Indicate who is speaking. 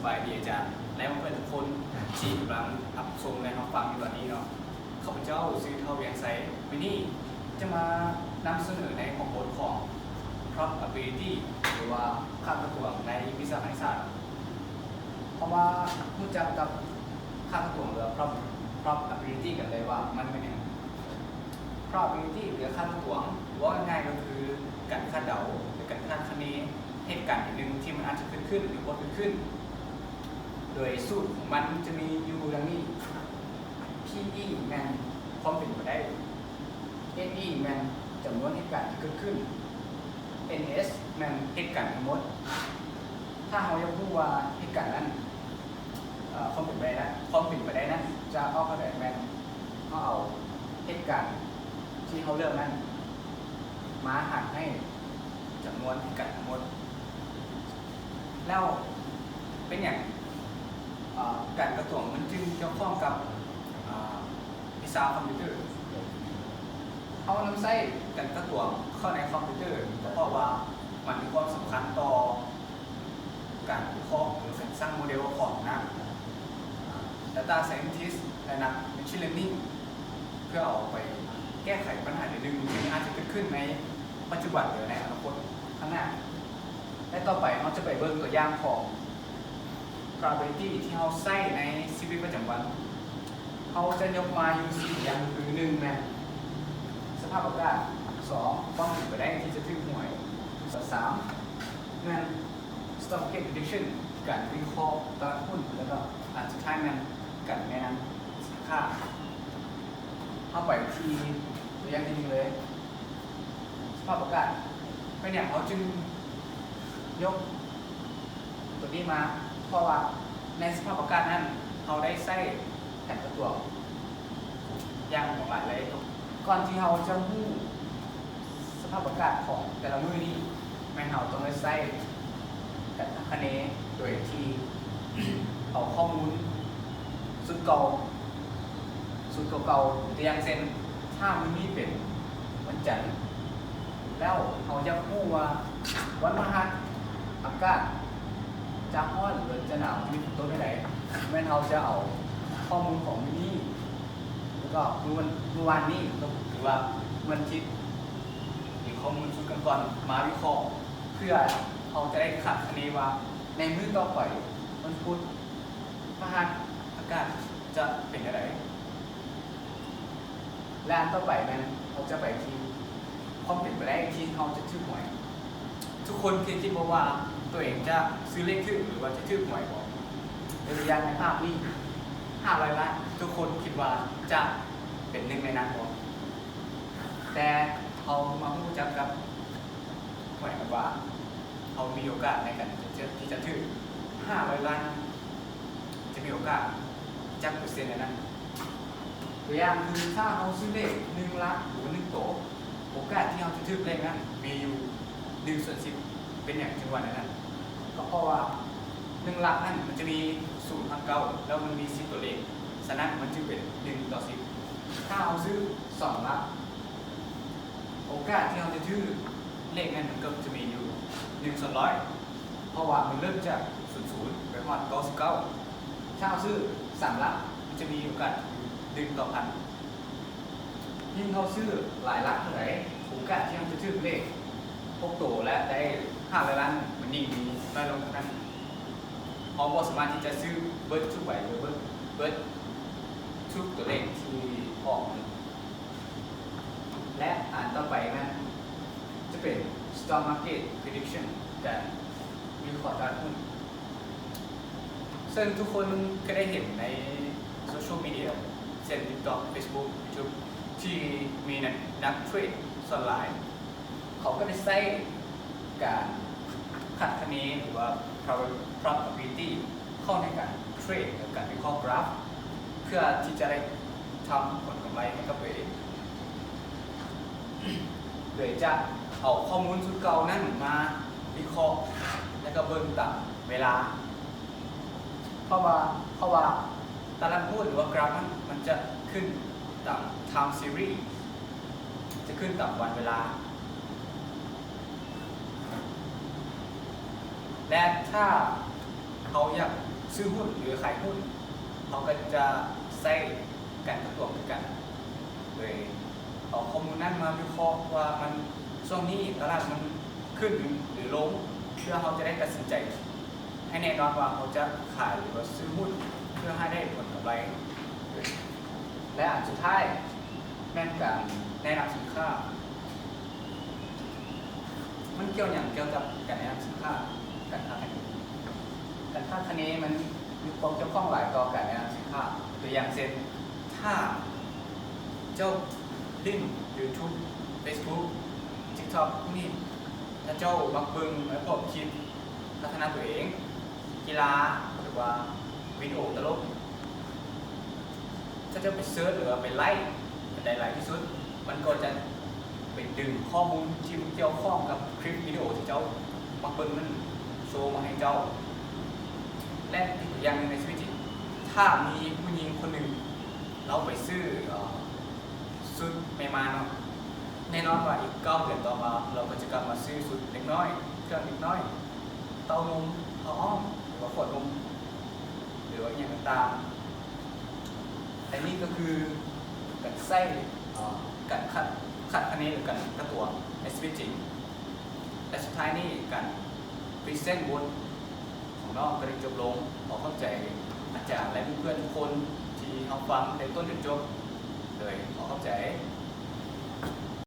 Speaker 1: บายดีอาจารย์และเพื่อนทุกคนที่กำลังรับชมและรับฟังอยู่ตอนนี้เนาะข้าพเจ้าซื้อเท่าเวียงไซวันนี้จะมานำเสนอในของบทของ probability หรือว่าค่าตัวในวิชาคณิตศาสตร์เพราะว่ารู้จักกับค่าตัวหรือ probability กันเลยว่ามันเป็นยังไง probability หรือค่าตัวว่าง่ายก็คือการคาดเดาหรือการคาดคะเนเหตุการณ์หนึ่งที่มันอาจจะเกิดขึ้นหรือบ่เกิดขึ้นโดยสูตรของมันจะมีอยู่ดังนี้ PE แมนความเป็นไปได้ NE แมนจำนวนเหตุการณ์ที่เกิดขึ้น NS แมนเหตุการณ์ทั้งหมดถ้าเราอยากรู้ว่าเหตุการณ์นั้นความเป็นไปได้นั้นจะเอาเข้าได้แมนเอาเหตุการณ์ที่เขาเลือกนั้นมาหารให้จำนวนเหตุการณ์ทั้งหมดแล้วเป็นอย่างการกระตุ้นมันจึงเกี่ยวข้องกับวิชาคอมพิวเตอร์เขานำใช้การกระตุ้นเข้าในคอมพิวเตอร์เพราะว่ามันมีความสำคัญต่อการวิเคราะห์หรือการสร้างโมเดลของนัก Data Scientist และนัก Machine Learning เพื่อเอาไปแก้ไขปัญหาหนึ่งที่อาจจะเกิดขึ้นในปัจจุบันหรือในอนาคตข้างหน้าและต่อไปเราจะไปเบิ่งตัวอย่างของ probability ที่เราใช้ในชีวิตประจำวันเขาจะยกมาอยู่4อย่างคือ1นะสภาพอากาศ2ความเป็นไปได้ที่จะถึงหวย3นั่น stock market prediction การวิเคราะห์ตลาดหุ้นแล้วก็อันสุดท้ายนั้นการแนะนำสินค้าเข้าไปที่ตัวอย่างที่1เลยสภาพอากาศเป็นอย่างเขาจึงยกตัวนี้มาเพราะว่าในสภาพอากาศนั้นเขาได้ใช้แผนตัวอย่างของหลายเลยก่อนที่เราจะรู้สภาพอากาศของแต่ละมื้อนี้แม่นเราต้องได้ใช้การคำนวณโดยที่เอาข้อมูลสุดเก่าตัวอย่างเช่นถ้ามื้อนี้เป็นวันจันทร์แล้วเราจะรู้ว่าวันพฤหัสอากาศจะร้อนหรือจะหนาวมีตัวไหนแม่เราจะเอาข้อมูลของมื้อนี้แล้วก็เมื่อวานนี้หรือว่าวันอาทิตย์มีข้อมูลชุดก่อนมาวิเคราะห์เพื่อเขาจะได้คาดคะเนว่าในมื้อต่อไปวันพุธพฤหัสอากาศจะเป็นอะไรและอันต่อไปนั้นเขาจะไปที่ความเป็นไปได้ที่เขาจะถือหวยทุกคนคิดว่าตัวเองจะซื้อเลขถือหรือว่าจะถือหวยบอกตัวอย่างในภาพนี้500 ล้านทุกคนคิดว่าจะเป็นหนึ่งในนั้นบอกแต่เขามารู้จักกับหวยว่าเขามีโอกาสในการที่จะถือ500 ล้านจะมีโอกาสจักเปอร์เซ็นต์ในนั้นตัวอย่างคือถ้าเขาซื้อเลข1 ล้านหรือ1 โตโอกาสที่เขาจะถือเลขนั้นมีอยู่1/10เป็นอย่างจังหวะนั้นก็เพราะว่า1 ล้านนั้นมันจะมี0 ทั้ง 9แล้วมันมี10 ตัวเลขฉะนั้นมันจึงเป็น1/10ถ้าเอาซื้อ2 ล้านโอกาสที่เราจะถือเลขนั้นมันก็จะมีอยู่1/100เพราะว่ามันเริ่มจาก00ไปฮอด99ถ้าเอาซื้อ3 ล้านมันจะมีโอกาส1/1000ยิ่งเขาซื้อหลายล้านเท่าไหร่โอกาสที่เราจะถือเลขพวกโตและได้500 ล้านมันยิ่งมีน้อยลงเท่านั้นเพราะว่าสามารถที่จะซื้อเบิร์ดทุกใบหรือเบิร์ดทุกตัวเลขที่ออกและอ่านต่อไปนั้นจะเป็น stock market prediction การวิเคราะห์ตลาดหุ้นซึ่งทุกคนก็ได้เห็นในโซเชียลมีเดียเช่น TikTok Facebook YouTube ที่มีนักเทรดส่วนหลายเขาก็ได้ใช้การคาดคะเนหรือว่า probability เข้าในการเทรดหรือการวิเคราะห์กราฟเพื่อที่จะได้ทำผลกำไรให้กับตัวเองโดยจะเอาข้อมูลชุดเก่านั้นมาวิเคราะห์และก็เบิ่งตามเวลาเพราะว่าตลาดหุ้นหรือว่ากราฟนั้นมันจะขึ้นตาม time series จะขึ้นตามวันเวลาและถ้าเขาอยาก ซื้อหุ้นหรือขายหุ้นเขาก็จะใช้การกระตุ้นกันโดยเอาข้อมูลนั้นมาวิเคราะห์ว่ามันช่วงนี้ตลาดมันขึ้นหรือลงเพื่อเขาจะได้ตัดสินใจให้แน่นอนว่าเขาจะขายหรือว่าซื้อหุ้นเพื่อให้ได้ผลกำไรและอันสุดท้ายแม่นการแนะนำสินค้ามันเกี่ยวกับการแนะนำสินค้าการค้าขายการค้าคะเนมันมีความเกี่ยวข้องหลายต่อการแนะนำสินค้าตัวอย่างเช่นถ้าเจ้าลิ้น YouTube Facebook TikTok พวกนี้ถ้าเจ้ามักเบิ่งและพบคลิปพัฒนาตัวเองกีฬาหรือว่าวิดีโอตลกถ้าเจ้าไปเซิร์ชหรือว่าไปไล่ได้หลายที่สุดมันก็จะไปดึงข้อมูลที่เกี่ยวข้องกับคลิปวิดีโอที่เจ้ามักเบิ่งนั้นโชว์มาให้เจ้าและอีกอย่างหนึ่งในชีวิตจริงถ้ามีผู้หญิงคนหนึ่งเราไปซื้อชุดไม่มาเนาะแน่นอนว่าอีก9 เดือนต่อมาเราก็จะกลับมาซื้อชุดเล็กน้อยเครื่องเล็กน้อยเต้านมผ้าอ้อมหรือว่าขวดนมหรือว่าอย่างต่างๆแต่นี่ก็คือการใส่การขัดคะแนนหรือการกระตัวในชีวิตจริงและสุดท้ายนี่การพรีเซนต์บนของน้องก็ได้จบลงขอเข้าใจอาจารย์และเพื่อนๆทุกคนที่เขาฟังในต้นจนจบเลยขอเข้าใจ